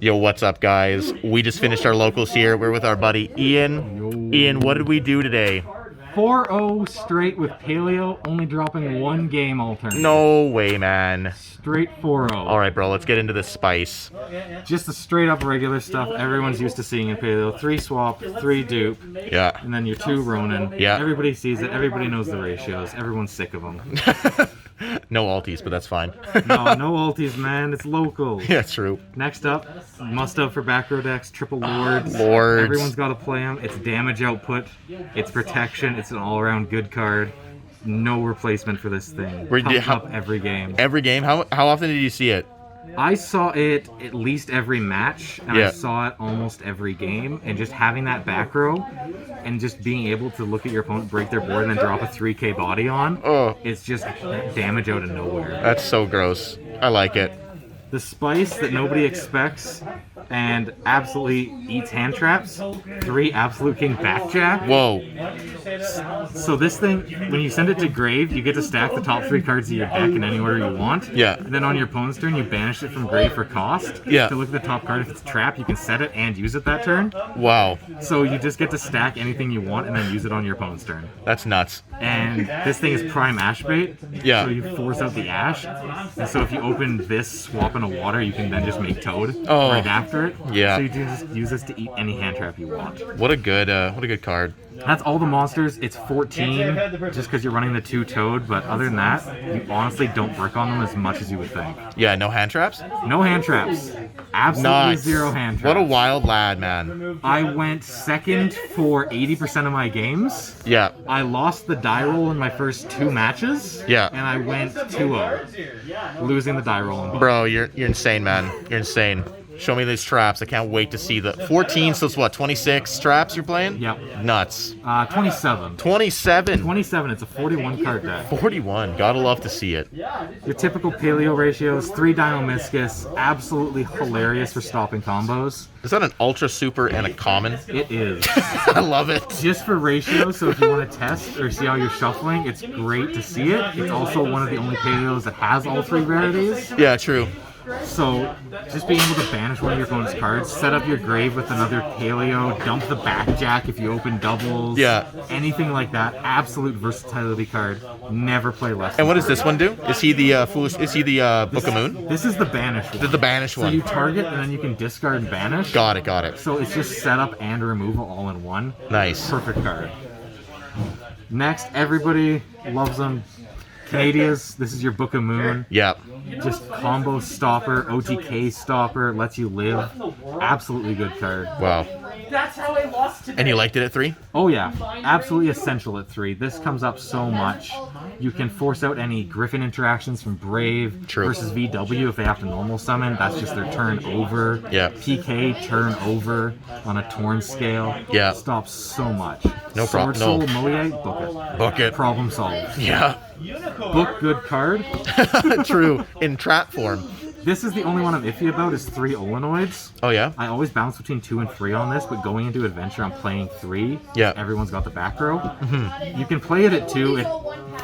Yo, what's up, guys? We just finished our locals here. We're with our buddy Ian. Ian, what did we do today? 4-0 straight with Paleo, only dropping one game alternative. No way, man. Straight 4-0. All right, bro, let's get into this spice. Just the straight up regular stuff everyone's used to seeing in Paleo. 3 swap, 3 dupe, Yeah. and then your 2 Ronin. Yeah. Everybody sees it. Everybody knows the ratios. Everyone's sick of them. No alties, but that's fine. No ultis, man. It's local. Yeah, true. Next up, must have for Backrow decks, triple lords. Lords. Everyone's got to play them. It's damage output. It's protection. It's an all-around good card. No replacement for this thing. Comes up every game. Every game? How often did you see it? I saw it at least every match, and I saw it almost every game, and just having that back row, and just being able to look at your opponent, break their board, and then drop a 3k body on, it's just damage out of nowhere. That's so gross. I like it. The spice that nobody expects and absolutely eats hand traps. 3 Absolute King Backjack. Whoa. So this thing, when you send it to grave, you get to stack the top 3 cards of your deck in any order you want. Yeah. And then on your opponent's turn, you banish it from grave for cost. Yeah. To look at the top card. If it's a trap, you can set it and use it that turn. Wow. So you just get to stack anything you want and then use it on your opponent's turn. That's nuts. And this thing is prime ash bait. Yeah. So you force out the ash. And so if you open this, swap in a water, you can then just make Toad right after it. Yeah. So you just use this to eat any hand trap you want. What a good card. That's all the monsters. It's 14 just because you're running the 2 Toad, but other than that, you honestly don't brick on them as much as you would think. Yeah, no hand traps? No hand traps. Absolutely zero hand traps. What a wild lad, man. I went second for 80% of my games. Yeah. I lost the die roll in my first 2 matches. Yeah. And I went 2-0, losing the die roll in both. Bro, you're insane, man. You're insane. Show me these traps. I can't wait to see the 14. So it's what, 26 traps you're playing? Yep. Nuts. 27. 27. 27. It's a 41 card deck. 41. Gotta love to see it. Your typical Paleo ratios. 3 Dino-Miscus. Absolutely hilarious for stopping combos. Is that an ultra super and a common? It is. I love it. Just for ratios, so if you want to test or see how you're shuffling, it's great to see it. It's also one of the only Paleos that has all 3 rarities. Yeah, true. So, just being able to banish one of your opponent's cards, set up your grave with another Paleo, dump the Backjack if you open doubles, anything like that. Absolute versatility card. Never play less. And what does this one do? Is he the foolish? Is he the Book of Moon? This is the banish one. The banish one. So you target and then you can discard and banish. Got it. So it's just setup and removal all in one. Nice. Perfect card. Next, everybody loves them. Canadias, this is your Book of Moon. Yep. Just combo stopper, OTK stopper, lets you live. Absolutely good card. Wow. That's how I lost today. And you liked it at 3? Oh yeah, absolutely essential at 3. This comes up so much. You can force out any Griffin interactions from Brave versus VW if they have to normal summon. That's just their turn over. Yeah. PK turn over on a Torn scale. Yeah. Stops so much. No problem. Sword Soul, Moye, book it. Book it. Problem solved. Yeah. Book good card. True. In trap form. This is the only one I'm iffy about is 3 Olenoids. Oh yeah? I always bounce between 2 and 3 on this, but going into Adventure, I'm playing 3. Yeah. Everyone's got the back row. You can play it at 2.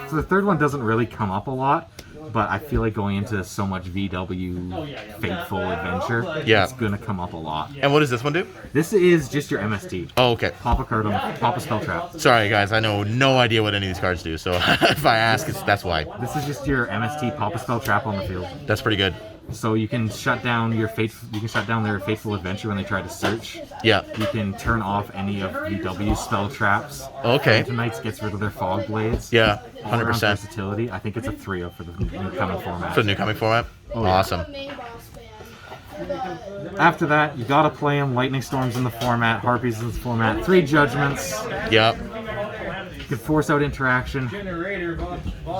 So the third one doesn't really come up a lot, but I feel like going into so much VW Fateful Adventure, it's going to come up a lot. And what does this one do? This is just your MST. Oh, okay. Pop a card on pop a spell trap. Sorry, guys. I know no idea what any of these cards do, so if I ask, that's why. This is just your MST pop a spell trap on the field. That's pretty good. So you can shut down your you can shut down their Fateful Adventure when they try to search. Yeah. You can turn off any of VW spell traps. Okay. Tonight's gets rid of their fog blades. Yeah, 100%. 100%. Versatility. I think it's a 3-0 for the new coming format. For the new coming format? Oh, yeah. Awesome. After that, you gotta play them. Lightning Storms in the format, Harpies in the format, 3 Judgments. Yep. You can force out interaction.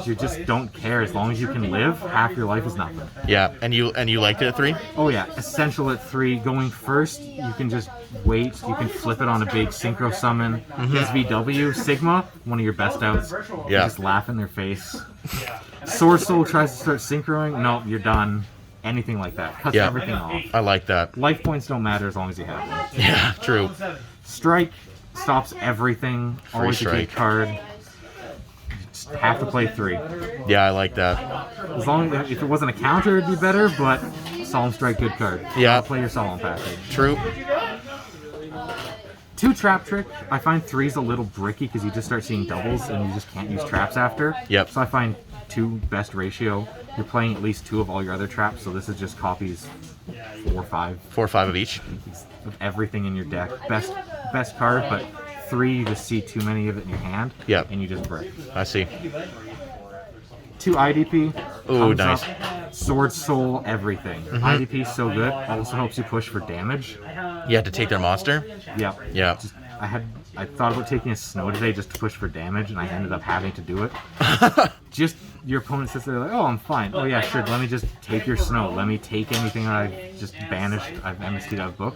You just don't care. As long as you can live, half your life is nothing. Yeah, and you liked it at 3? Oh yeah, essential at 3. Going first, you can just wait. You can flip it on a big synchro summon. His VW Sigma, one of your best outs. You just laugh in their face. Sword Soul tries to start synchroing. Nope, you're done. Anything like that. Cuts everything off. I like that. Life points don't matter as long as you have them. Yeah, true. Strike stops everything. Always a good card. Just have to play 3. Yeah, I like that. As long as if it wasn't a counter, it'd be better. But Solemn Strike, good card. Yeah. Play your Solemn package. True. 2 Trap Trick. I find 3's a little bricky because you just start seeing doubles and you just can't use traps after. Yep. So I find 2 best ratio. You're playing at least 2 of all your other traps, so this is just copies 4 or 5. 4 or 5 of each. Of everything in your deck. Best card, but 3 you just see too many of it in your hand. Yep. And you just brick. I see. 2 IDP. Ooh, comes nice. up, Sword, Soul, everything. IDP is so good. Also helps you push for damage. You had to take their monster? Yep. Yeah. I thought about taking a Snow today just to push for damage, and I ended up having to do it. Just your opponent sits there like, oh, I'm fine. Oh yeah, sure. Let me just take your Snow. Let me take anything that I've just banished. I've MST'd out of book.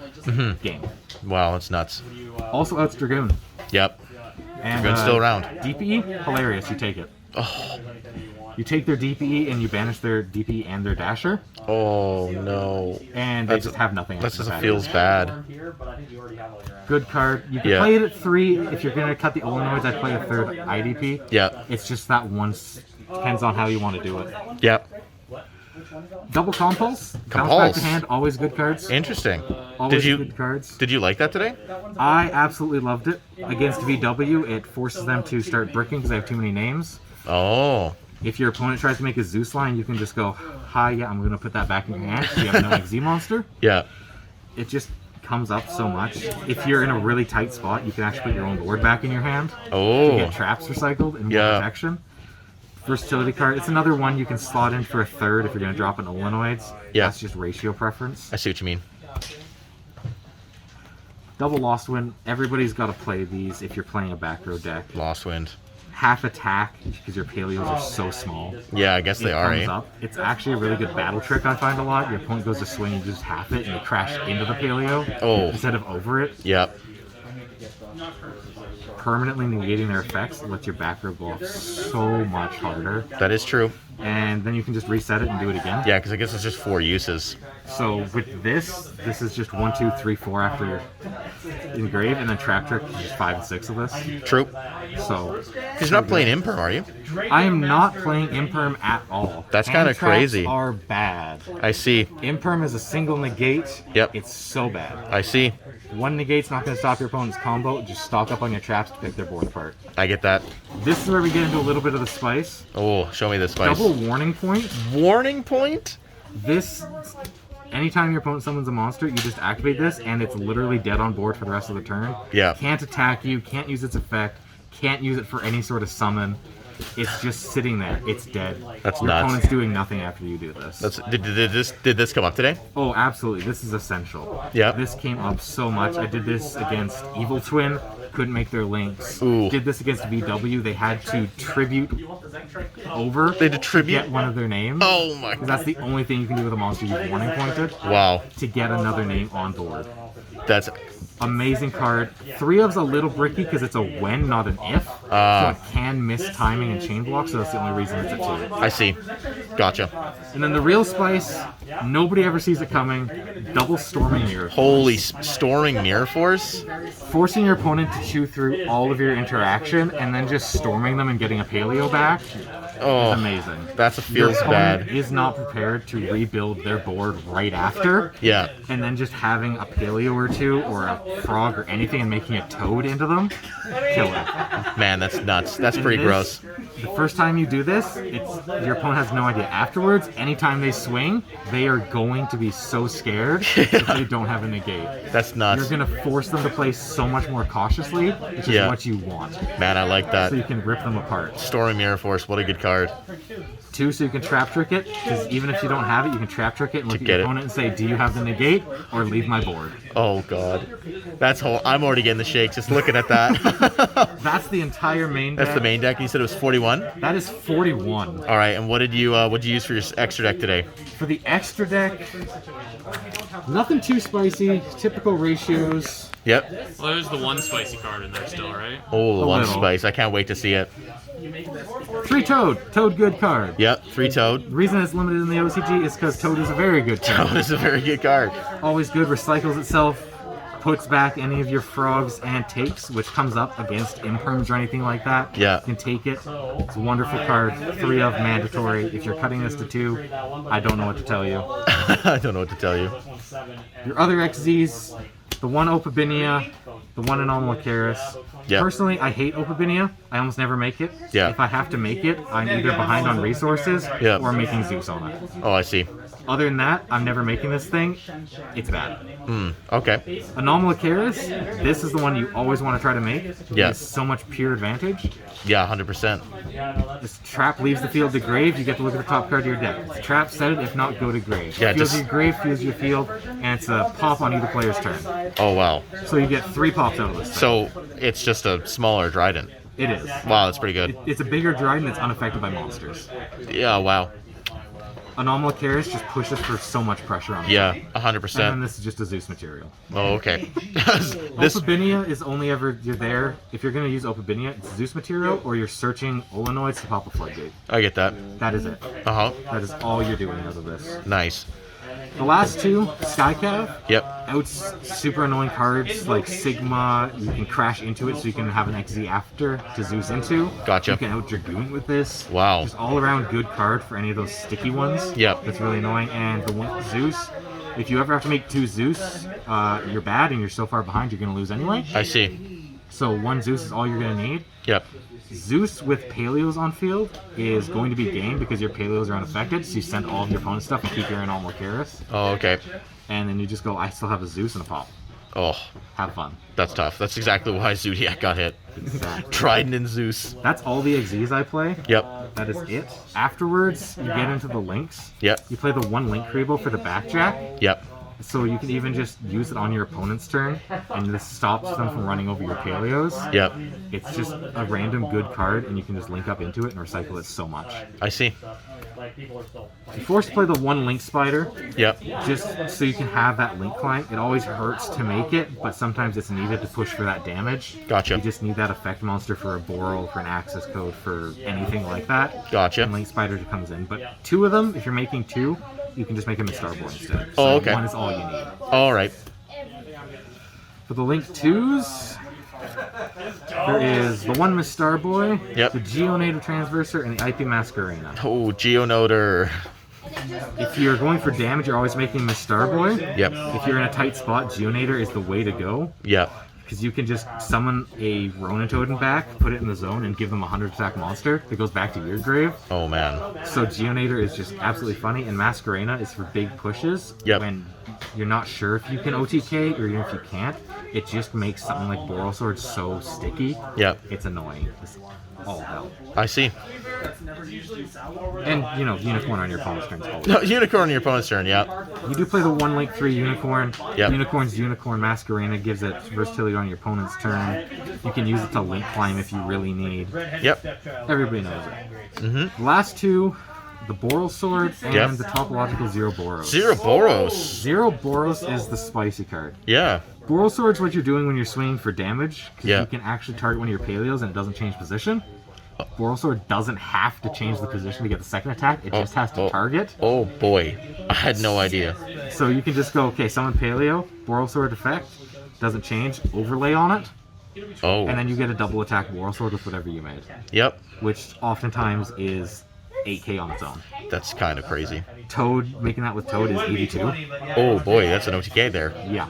Game. Wow, that's nuts. Also, outs Dragoon. Yep. And Dragoon's still around. DPE, hilarious. You take it. Oh. You take their DPE and you banish their DPE and their Dasher, Oh no. and they just have nothing. That after just that. feels bad. Good card. You can Yeah. play it at 3. If you're gonna cut the Illinois, I'd play a 3rd IDP. Yeah. It's just that one depends on how you want to do it. Yep. Double Compulse. Bounce back Compulse. to hand. Always good cards. Interesting. Always Did you good cards. did you like that today? I absolutely loved it. Against VW, it forces them to start bricking because they have too many names. Oh. If your opponent tries to make a Zeus line, you can just go, hi, yeah, I'm going to put that back in your hand. So you have no XZ monster. Yeah. It just comes up so much. If you're in a really tight spot, you can actually put your own board back in your hand to Oh. get traps recycled and more Yeah. protection. Versatility card. It's another one you can slot in for a 3rd if you're going to drop an Illinoids. Yeah. That's just ratio preference. I see what you mean. Double Lost Wind. Everybody's got to play these if you're playing a Backrow deck. Lost wind. Half attack because your Paleos are so small. Yeah, I guess they It are, comes eh? up. It's actually a really good battle trick I find a lot. Your opponent goes to swing and you just half it and you crash into the Paleo instead of over it. Yep. Permanently negating their effects lets your back row go off so much harder. That is true. And then you can just reset it and do it again. Yeah, because I guess it's just 4 uses. So with this is just 1, 2, 3, 4 after engrave, and then trap trick is just 5 and 6 of this. True. So Because you're not playing Imperm, are you? I am not playing Imperm at all. That's Hand kinda traps crazy. Are bad. I see. Imperm is a single negate. Yep. It's so bad. I see. One negate's not going to stop your opponent's combo. Just stock up on your traps to pick their board apart. I get that. This is where we get into a little bit of the spice. Oh, show me the spice. Double warning point. Warning point? This, anytime your opponent summons a monster, you just activate this, and it's literally dead on board for the rest of the turn. Yeah. Can't attack you, can't use its effect, can't use it for any sort of summon. It's just sitting there. It's dead. That's your nuts. opponent's doing nothing after you do this. Did this come up today? Oh, absolutely. This is essential. Yep. This came up so much. I did this against Evil Twin. Couldn't make their links. Ooh. Did this against VW. They had to tribute over. They did tribute? to get one of their names. Oh my 'Cause that's the only thing you can do with a monster you've warning pointed. Wow. To get another name on board. That's Amazing card. 3 of's a little bricky because it's a when, not an if. So it can miss timing and chain block, so that's the only reason it's a 2. I see. Gotcha. And then the real spice, nobody ever sees it coming. Double Storming Mirror. Holy storing mirror force? Forcing your opponent to chew through all of your interaction and then just storming them and getting a Paleo back. Oh, Amazing. that Your feels opponent bad. is not prepared to rebuild their board right after. Yeah. And then just having a Paleo or 2 or a Frog or anything and making a Toad into them. Killer. Man, that's nuts. That's pretty This- gross. The first time you do this, your opponent has no idea. Afterwards, anytime they swing, they are going to be so scared if they don't have a negate. That's You're nuts. going to force them to play so much more cautiously, which is Yeah. what you want. Man, I like that. So you can rip them apart. Storing mirror force. What a good card. 2, so you can trap trick it, because even if you don't have it, you can trap trick it and look at get your it. opponent and say, do you have the negate, or leave my board. Oh god. That's whole. I'm already getting the shakes just looking at that. That's the entire main deck. That's the main deck. You said it was 41. That is 41. All right. And what did you use for your extra deck today? For the extra deck, nothing too spicy, typical ratios. Yep. Well, there's the one spicy card in there still, right? Oh, the A one little. spice. I can't wait to see it. 3 Toad. Toad good card. Yep. 3 toad. The reason it's limited in the OCG is because Toad is a very good card. Oh, this is a very good card. Always good, recycles itself. puts back any of your frogs and takes, which comes up against imperms or anything like that. Yeah. You can take it. It's a wonderful card. 3 of mandatory. If you're cutting this to 2, I don't know what to tell you. I don't know what to tell you. Your other XZs, the 1 Opabinia, the 1 Anomalocaris. Yeah. Personally, I hate Opabinia. I almost never make it. Yeah. If I have to make it, I'm either behind on resources Yeah. or making Zeus on it. Oh, I see. Other than that, I'm never making this thing. It's bad. Okay. Anomalocaris, this is the one you always want to try to make. Yeah. It's so much pure advantage. Yeah, 100%. This trap leaves the field to grave, you get to look at the top card of your deck. If the trap, set it, if not, go to grave. Yeah, Feels just- your grave, feels your field, and it's a pop on either player's turn. Oh, wow. So you get 3 pops out of this thing. So it's just a smaller Dryden. It is. Wow, that's pretty good. It's a bigger Dryden that's unaffected by monsters. Yeah, wow. Anomalocaris just pushes for so much pressure on it. Yeah, And 100%. this is just a Zeus material. Oh, okay. This, Opabinia is only ever you're there. If you're going to use Opabinia, it's Zeus material, or you're searching Olenoids to pop a floodgate. I get that. That is it. Uh-huh. That is all you're doing out of this. Nice. The last 2, Skycav, Yep. super annoying cards like Sigma. You can crash into it so you can have an XZ after to Zeus into. Gotcha. You can out Dragoon with this. Wow. Just all around good card for any of those sticky ones. Yep. That's really annoying. And the one Zeus, if you ever have to make 2 Zeus, you're bad and you're so far behind you're going to lose anyway. I see. So 1 Zeus is all you're going to need. Yep. Zeus with Paleos on field is going to be game because your Paleos are unaffected, so you send all of your opponent's stuff and keep your Anomalocaris. Oh, okay. And then you just go, I still have a Zeus and a pop. Oh, Have fun. that's tough. That's exactly why Zodiac got hit. Exactly. Trident and Zeus. That's all the XZs I play. Yep. That is it. Afterwards, you get into the links. Yep. You play the 1 link Creeble for the backjack. Yep. So you can even just use it on your opponent's turn, and this stops them from running over your Paleos. Yep. It's just a random good card, and you can just link up into it and recycle it so much. I see. You're forced to play the 1 link Spider, Yep. just so you can have that link climb. It always hurts to make it, but sometimes it's needed to push for that damage. Gotcha. You just need that effect monster for a Boral, for an access code, for anything like that. Gotcha. And Link Spider comes in. But 2 of them, if you're making 2, you can just make them a Starboy instead. So Oh, okay. 1 is all you need. All right. For the Link 2s, there is the 1 Miss Starboy, Yep. the Geonator Transverser, and the IP Masquerena. Oh, Geonoder. If you're going for damage, you're always making Miss Starboy. Yep. If you're in a tight spot, Geonator is the way to go. Yep. Because you can just summon a Ronin Totem back, put it in the zone, and give them a 100 attack monster that goes back to your grave. Oh, man. So Geonator is just absolutely funny, and Masquerena is for big pushes. Yep. When you're not sure if you can OTK, or even if you can't, it just makes something like Boral Sword so sticky. Yep. It's annoying. It's all hell. I see. And, you know, Unicorn on your opponent's turn is always. No, Unicorn on your opponent's turn, yeah. You do play the 1 Link 3 Unicorn. Yep. Unicorn's Unicorn Masquerena gives it versatility on your opponent's turn. You can use it to link climb if you really need. Yep. Everybody knows it. Mm-hmm. The last 2, the Boral Sword and Yep. the topological Zero Boros. Zero Boros. Zero Boros is the spicy card. Yeah. Boral Sword's what you're doing when you're swinging for damage, because Yeah. you can actually target one of your Paleos and it doesn't change position. Boral Sword doesn't have to change the position to get the second attack, it just has to target. Oh, boy. I had no idea. So you can just go, okay, summon Paleo, Boral Sword effect, doesn't change, overlay on it, Oh. and then you get a double attack Boral Sword with whatever you made, Yep. which oftentimes is 8k on its own. That's kind of crazy. Toad, making that with Toad is 82. Oh, boy. That's an OTK there. Yeah.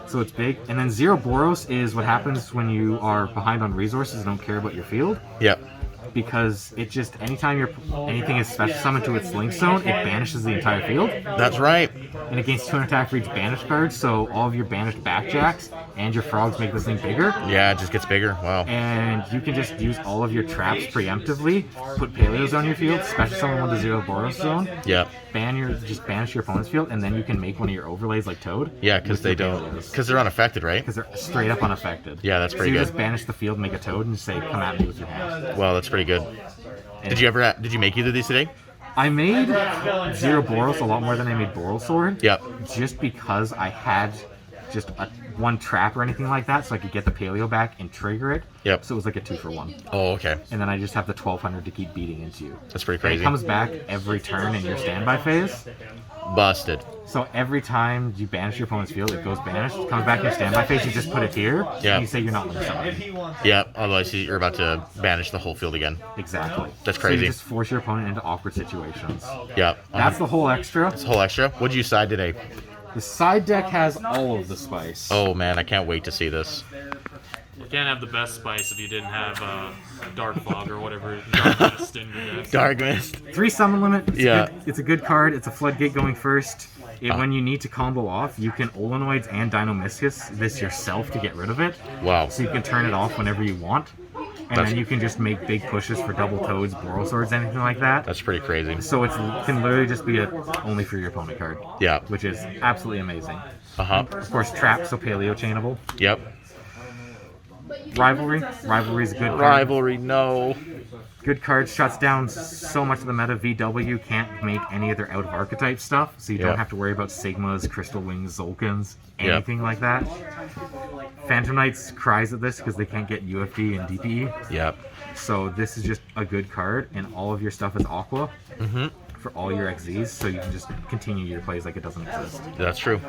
So it's big. And then Zero Boros is what happens when you are behind on resources and don't care about your field. Yep. Because it just, anytime anything is special summoned to its link zone, it banishes the entire field. That's right. And it gains 2 attack for each banished card, so all of your banished backjacks and your frogs make this thing bigger. Yeah, it just gets bigger. Wow. And you can just use all of your traps preemptively, put Paleos on your field, special summon one to Zero Boros zone, Yep. just banish your opponent's field, and then you can make one of your overlays like Toad. Yeah, because they don't. Because they're unaffected, right? Because they're straight up unaffected. Yeah, that's pretty so you good. just banish the field, make a Toad, and just say, come at me with your hand. Well, that's pretty good. Did you make either of these today? I made Zero Boros a lot more than I made Boral Sword. Yep. Just because I had just one trap or anything like that, so I could get the Paleo back and trigger it. Yep. So it was like a 2-for-1. Oh, okay. And then I just have the 1200 to keep beating into you. That's pretty And crazy. it comes back every turn in your standby phase. Busted. So every time you banish your opponent's field, it goes banished. It comes back in your standby phase, you just put it here. Yeah. And you say you're not limit summoning. Yeah, otherwise you're about to banish the whole field again. Exactly. That's So crazy. you just force your opponent into awkward situations. Yeah. That's the whole extra. That's a whole extra. What did you side today? The side deck has all of the spice. Oh man, I can't wait to see this. You can't have the best spice if you didn't have Dark Fog or whatever. Dark Mist in your deck. Dark Mist. 3 summon limit. Yeah. It's a good card. It's a floodgate going first. When you need to combo off, you can Olenoids and Dinomischus this yourself to get rid of it. Wow. So you can turn it off whenever you want. And then you can just make big pushes for double toads, Boral Swords, anything like that. That's pretty crazy. So it can literally just be a only for your opponent card. Yeah. Which is absolutely amazing. Uh-huh. Of course, trap, so Paleo chainable. Yep. Rivalry. Rivalry is a good card. Rivalry, no. Good card, shuts down so much of the meta. VW can't make any of their out of archetype stuff, so you don't have to worry about Sigmas, Crystal Wings, Zolkins, anything like that. Phantom Knights cries at this because they can't get UFD and DPE. Yep. So this is just a good card, and all of your stuff is Aqua for all your XZs, so you can just continue your plays like it doesn't exist. That's true.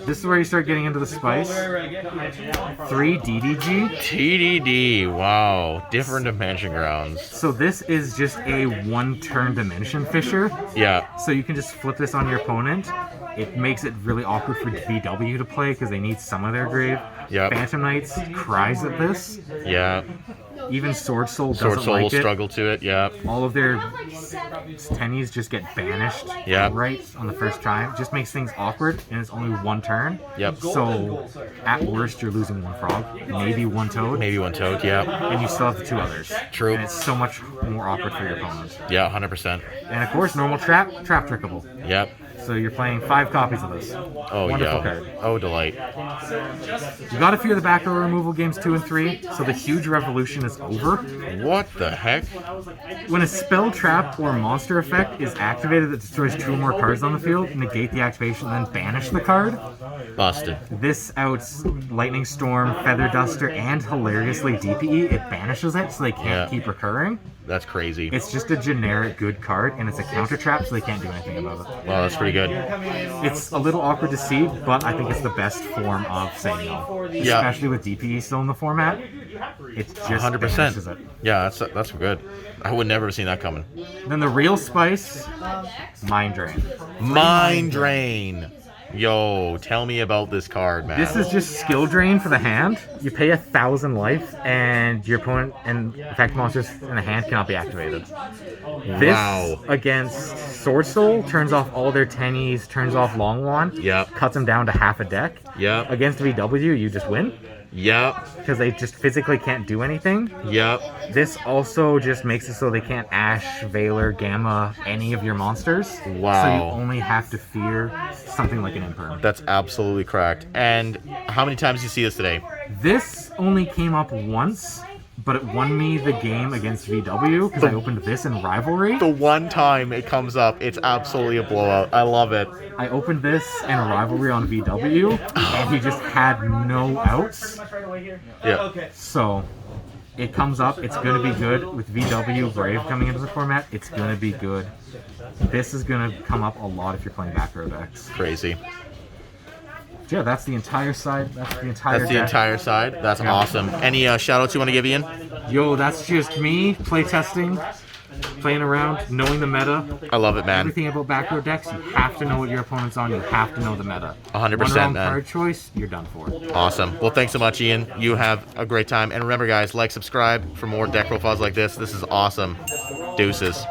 This is where you start getting into the spice. 3 DDG. TDD, wow. Different Dimension Grounds. So this is just a 1-turn Dimension Fisher. Yeah. So you can just flip this on your opponent. It makes it really awkward for VW to play because they need some of their grave. Yep. Phantom Knights cries at this. Yeah. Even Sword Soul doesn't Sword Soul like will it. struggle to it, yeah. All of their tennies just get banished right on the first time. Just makes things awkward, and it's only 1 turn. Yep. So at worst, you're losing 1 frog, maybe 1 toad, Maybe 1 toad, yeah. and you still have the 2 others. True. And it's so much more awkward for your opponent. Yeah, 100%. And of course, normal trap trickable. Yep. So you're playing 5 copies of this. Oh, Wonderful yeah. card. Oh, delight. You got a few of the Backrow removal games 2 and 3, so the huge revolution is over. What the heck? When a spell, trap, or monster effect is activated that destroys 2 or more cards on the field, negate the activation, then banish the card. Busted. This outs Lightning Storm, Feather Duster, and hilariously DPE. It banishes it, so they can't keep recurring. That's crazy. It's just a generic good card, and it's a counter trap, so they can't do anything about it. Wow, that's pretty good. It's a little awkward to see, but I think it's the best form of saying no. Yeah. Especially with DPE still in the format. It just 100%. banishes it. Yeah, that's good. I would never have seen that coming. Then the real spice, Mind Drain. Mind Drain. Yo, tell me about this card, man. This is just skill drain for the hand. You pay 1,000 life, and your opponent and effect monsters in the hand cannot be activated. This Wow. against Sword Soul turns off all their tennies, turns off Long Wand, Yep. cuts them down to half a deck. Yep. Against VW, you just win Yep. because they just physically can't do anything. Yep. This also just makes it so they can't Ash, Veiler, Gamma, any of your monsters. Wow. So you only have to fear something like an Imperm. That's absolutely correct. And how many times do you see this today? This only came up once, but it won me the game against VW because I opened this in Rivalry. The one time it comes up, it's absolutely a blowout. I love it. I opened this in a Rivalry on VW, and he just had no outs. Yeah. So it comes up. It's going to be good with VW Brave coming into the format. It's going to be good. This is going to come up a lot if you're playing Backrow decks. Crazy. Yeah, that's the entire side. That's the entire That's the deck. entire side. That's Yeah. awesome. Any shout outs you want to give Ian? Yo, that's just me play testing, playing around, knowing the meta. I love it, man. Everything about Backrow decks, you have to know what your opponent's on. You have to know the meta. 100%, One wrong man. card choice, you're done for. Awesome. Well, thanks so much, Ian. You have a great time. And remember, guys, like, subscribe for more deck profiles like this. This is awesome. Deuces.